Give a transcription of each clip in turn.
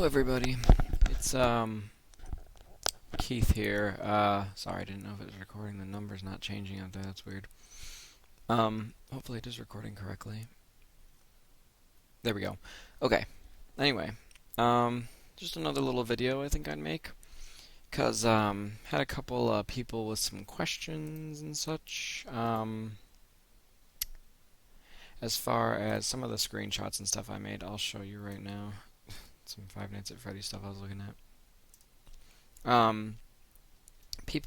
Hello everybody, it's Keith here. Sorry, I didn't know if it was recording. The number's not changing out there, that's weird. Hopefully it is recording correctly. There we go. Okay, anyway, just another little video I think I'd make. Cause, had a couple, people with some questions and such, as far as some of the screenshots and stuff I made. I'll show you right now. Some Five Nights at Freddy's stuff I was looking at. A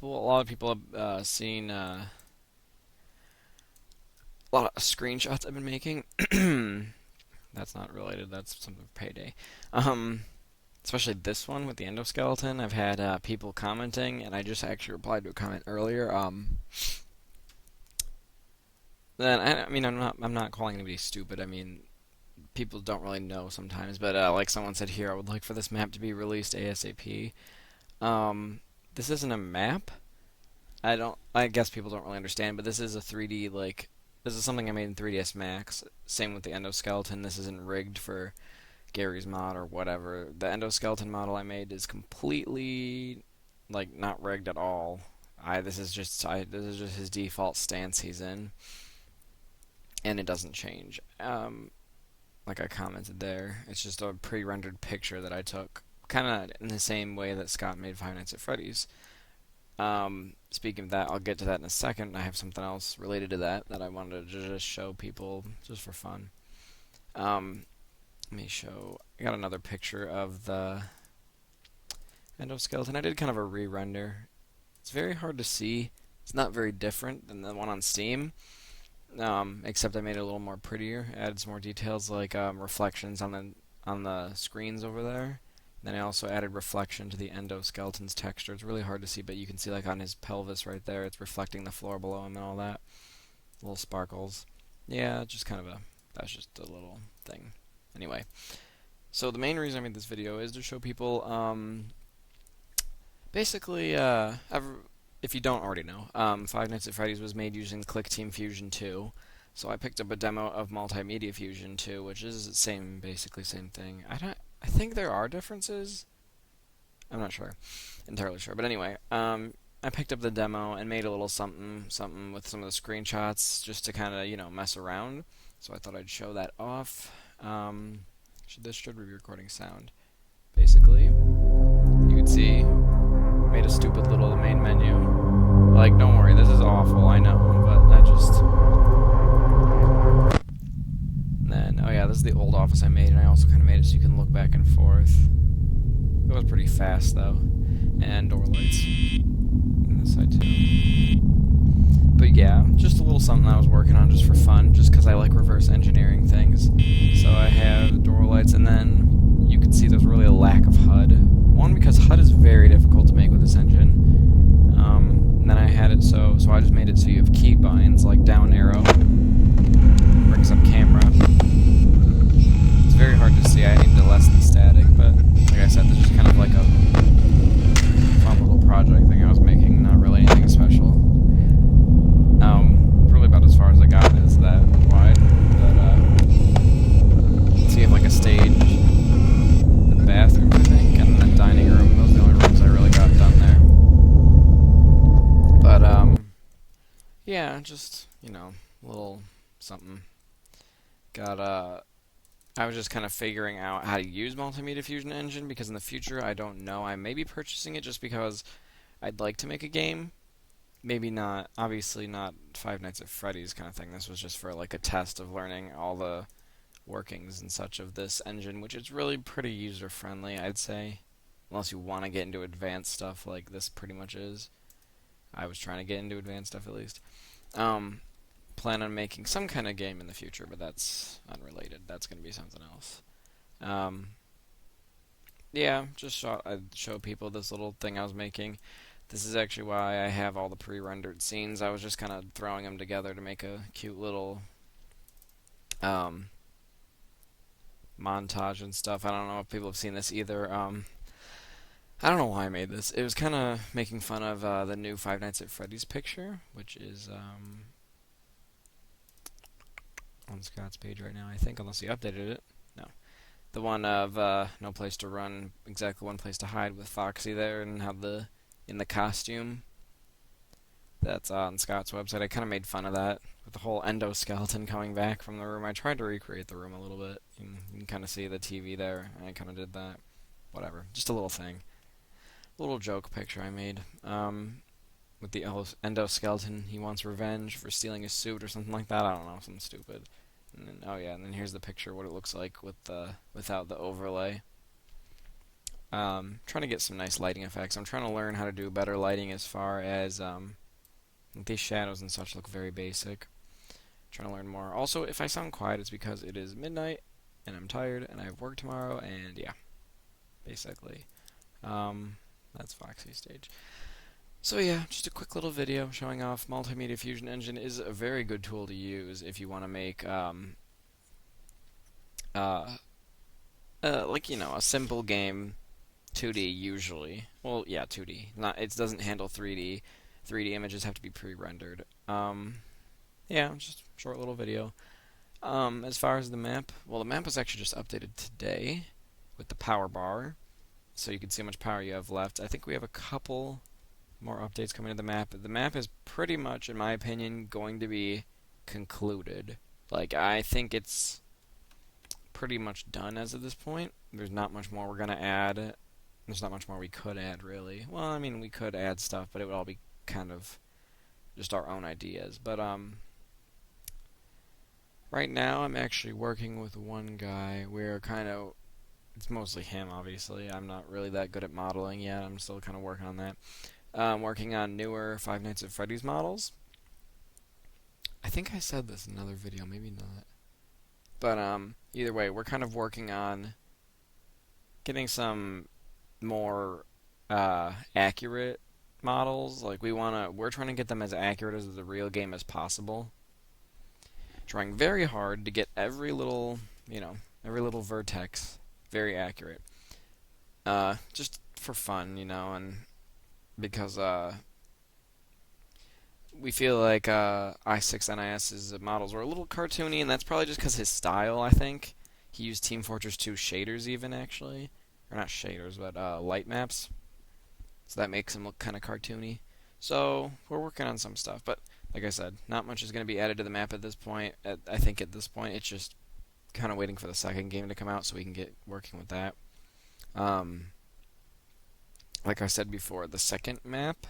lot of people have seen a lot of screenshots I've been making. That's not related. That's something for payday. Especially this one with the endoskeleton. I've had people commenting, and I just actually replied to a comment earlier. Then I mean, I'm not calling anybody stupid. I mean, people don't really know sometimes, but like someone said here, I would like for this map to be released ASAP. This isn't a map. I guess people don't really understand, but this is a 3D, like, this is something I made in 3ds Max. Same with the endoskeleton. This isn't rigged for Gary's mod or whatever. The endoskeleton model I made is completely, like, not rigged at all. This is just his default stance he's in, and it doesn't change. Like I commented there, it's just a pre-rendered picture that I took, kind of in the same way that Scott made Five Nights at Freddy's. Speaking of that, I'll get to that in a second. I have something else related to that I wanted to just show people just for fun. Let me show. I got another picture of the endoskeleton. I did kind of a re-render. It's very hard to see. It's not very different than the one on Steam. Except I made it a little more prettier, added some more details like reflections on the screens over there. Then I also added reflection to the endoskeleton's texture. It's really hard to see, but you can see like on his pelvis right there, it's reflecting the floor below him and all that. Little sparkles. Yeah, just kind of that's just a little thing. Anyway, so the main reason I made this video is to show people, basically, if you don't already know, Five Nights at Freddy's was made using ClickTeam Fusion 2. So I picked up a demo of Multimedia Fusion 2, which is basically same thing. I think there are differences. I'm not entirely sure. But anyway, I picked up the demo and made a little something with some of the screenshots just to kind of, mess around. So I thought I'd show that off. This should be recording sound. Basically, you can see, made a stupid little main menu. Like, don't worry, this is awful, I know, but I just... And then, oh yeah, this is the old office I made, and I also kind of made it so you can look back and forth. It was pretty fast, though. And door lights. On this side, too. But yeah, just a little something I was working on just for fun, just because I like reverse engineering things. So I have door lights, and then you can see there's really a lack of HUD. One, because HUD is very difficult to make with this engine. And then I had it so I just made it so you have key binds, like down arrow, brings up camera. It's very hard to see. I need to lessen the static, but like I said, this is kind of like a fun little project thing I was making, not really anything special. Really about as far as I got is that wide, but so you have like a stage, the bathroom I think, and the dining room. Those are the only rooms I really got done there. But yeah, just little something. I was just kind of figuring out how to use Multimedia Fusion Engine, because in the future I don't know. I may be purchasing it just because I'd like to make a game. Maybe not, obviously not Five Nights at Freddy's kind of thing. This was just for like a test of learning all the workings and such of this engine, which is really pretty user-friendly, I'd say. Unless you want to get into advanced stuff like this pretty much is. I was trying to get into advanced stuff at least. Plan on making some kind of game in the future, but that's unrelated. That's going to be something else. Yeah, I'd show people this little thing I was making. This is actually why I have all the pre-rendered scenes. I was just kind of throwing them together to make a cute little montage and stuff. I don't know if people have seen this either. I don't know why I made this. It was kind of making fun of the new Five Nights at Freddy's picture, which is on Scott's page right now, I think, unless he updated it. No. The one of no place to run, exactly one place to hide with Foxy there, and how the in the costume that's on Scott's website. I kind of made fun of that with the whole endoskeleton coming back from the room. I tried to recreate the room a little bit. You can kind of see the TV there. I kind of did that. Whatever, just a little thing, a little joke picture I made. With the endoskeleton, he wants revenge for stealing his suit or something like that. I don't know, something stupid. And then, oh yeah, and then here's the picture, what it looks like with the without the overlay. Trying to get some nice lighting effects. I'm trying to learn how to do better lighting as far as these shadows and such look very basic. Trying to learn more. Also, if I sound quiet, it's because it is midnight and I'm tired and I have work tomorrow. And yeah, basically, that's Foxy's stage. So yeah, just a quick little video showing off Multimedia Fusion Engine is a very good tool to use if you want to make uh, like a simple game 2D usually. Well, yeah, 2D. Not it doesn't handle 3D. 3D images have to be pre-rendered. Yeah, just a short little video. As far as the map, well, the map was actually just updated today with the power bar, so you can see how much power you have left. I think we have a couple more updates coming to the map. The map is pretty much, in my opinion, going to be concluded. Like, I think it's pretty much done as of this point. There's not much more we're gonna add. There's not much more we could add, really. Well, I mean, we could add stuff, but it would all be kind of just our own ideas. But, right now I'm actually working with one guy. We're kind of, it's mostly him, obviously. I'm not really that good at modeling yet. I'm still kind of working on that. Working on newer Five Nights at Freddy's models. I think I said this in another video, maybe not. But either way, we're kind of working on getting some more accurate models. Like we're trying to get them as accurate as the real game as possible. Trying very hard to get every little, every little vertex very accurate. Just for fun, and because we feel like i6NIS's models were a little cartoony, and that's probably just because his style, I think. He used Team Fortress 2 shaders even, actually. Or not shaders, but light maps. So that makes him look kind of cartoony. So we're working on some stuff, but like I said, not much is going to be added to the map at this point. I think at this point it's just kind of waiting for the second game to come out so we can get working with that. Like I said before, the second map,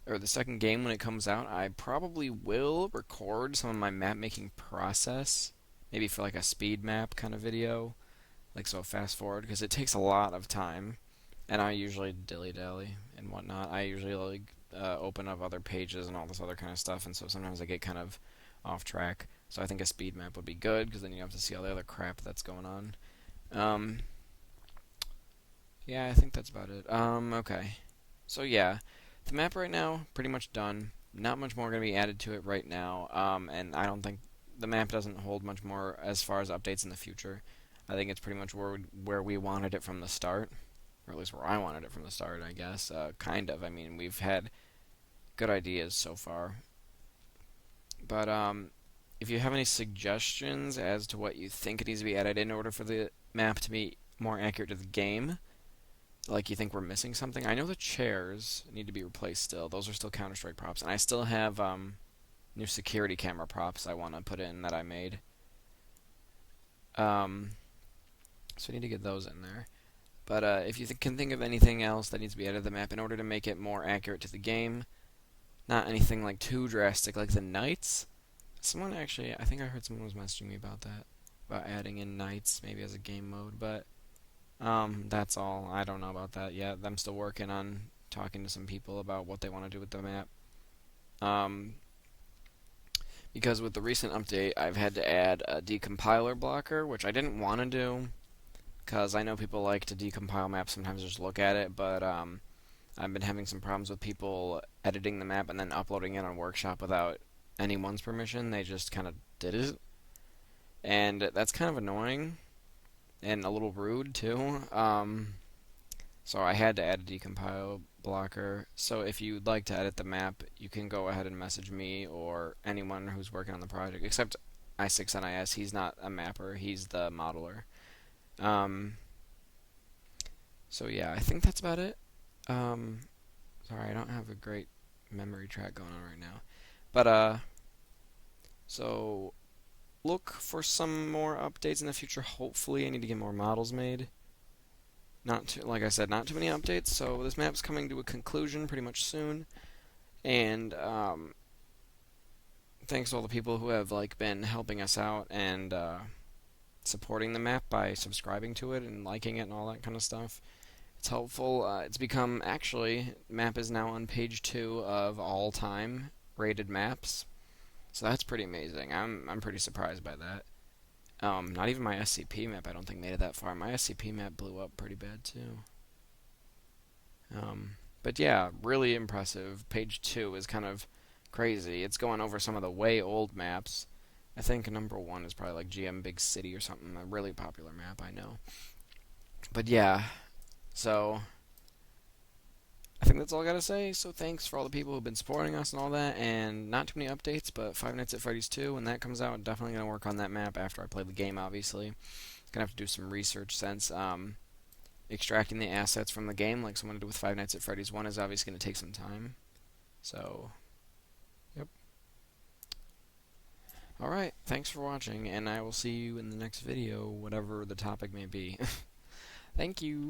or the second game when it comes out, I probably will record some of my map making process, maybe for like a speed map kind of video, like so fast forward, because it takes a lot of time, and I usually dilly-dally and whatnot. I usually like open up other pages and all this other kind of stuff, and so sometimes I get kind of off track. So I think a speed map would be good, because then you have to see all the other crap that's going on. Yeah, I think that's about it. Okay. So yeah, the map right now, pretty much done. Not much more going to be added to it right now, and I don't think the map doesn't hold much more as far as updates in the future. I think it's pretty much where we wanted it from the start, or at least where I wanted it from the start, I guess. Kind of. I mean, we've had good ideas so far. But if you have any suggestions as to what you think it needs to be added in order for the map to be more accurate to the game, like you think we're missing something. I know the chairs need to be replaced still. Those are still Counter-Strike props. And I still have new security camera props I want to put in that I made. So I need to get those in there. But if you can think of anything else that needs to be added to the map in order to make it more accurate to the game, not anything like too drastic like the knights. Someone actually, I think I heard someone was messaging me about that, about adding in knights maybe as a game mode, but that's all. I don't know about that yet. I'm still working on talking to some people about what they want to do with the map. Because with the recent update, I've had to add a decompiler blocker, which I didn't want to do, because I know people like to decompile maps, sometimes just look at it, but I've been having some problems with people editing the map and then uploading it on Workshop without anyone's permission. They just kind of did it, and that's kind of annoying and a little rude too. So I had to add a decompile blocker. So if you'd like to edit the map, you can go ahead and message me or anyone who's working on the project, except i6NIS. He's not a mapper, he's the modeler. Um, so yeah, I think that's about it. Um, Sorry, I don't have a great memory track going on right now. But so look for some more updates in the future. Hopefully, I need to get more models made. Not too, like I said, not too many updates. So this map's coming to a conclusion pretty much soon. And thanks to all the people who have like been helping us out and supporting the map by subscribing to it and liking it and all that kind of stuff. It's helpful. It's become actually map is now on page 2 of all time rated maps. So that's pretty amazing. I'm pretty surprised by that. Not even my SCP map I don't think made it that far. My SCP map blew up pretty bad too. But yeah, really impressive. Page 2 is kind of crazy. It's going over some of the way old maps. I think number 1 is probably like GM Big City or something, a really popular map, I know. But yeah, so I think that's all I gotta say. So thanks for all the people who've been supporting us and all that. And not too many updates, but Five Nights at Freddy's 2, when that comes out, I'm definitely gonna work on that map after I play the game. Obviously, gonna have to do some research since extracting the assets from the game, like someone did with Five Nights at Freddy's 1, is obviously gonna take some time. So, yep. All right. Thanks for watching, and I will see you in the next video, whatever the topic may be. Thank you.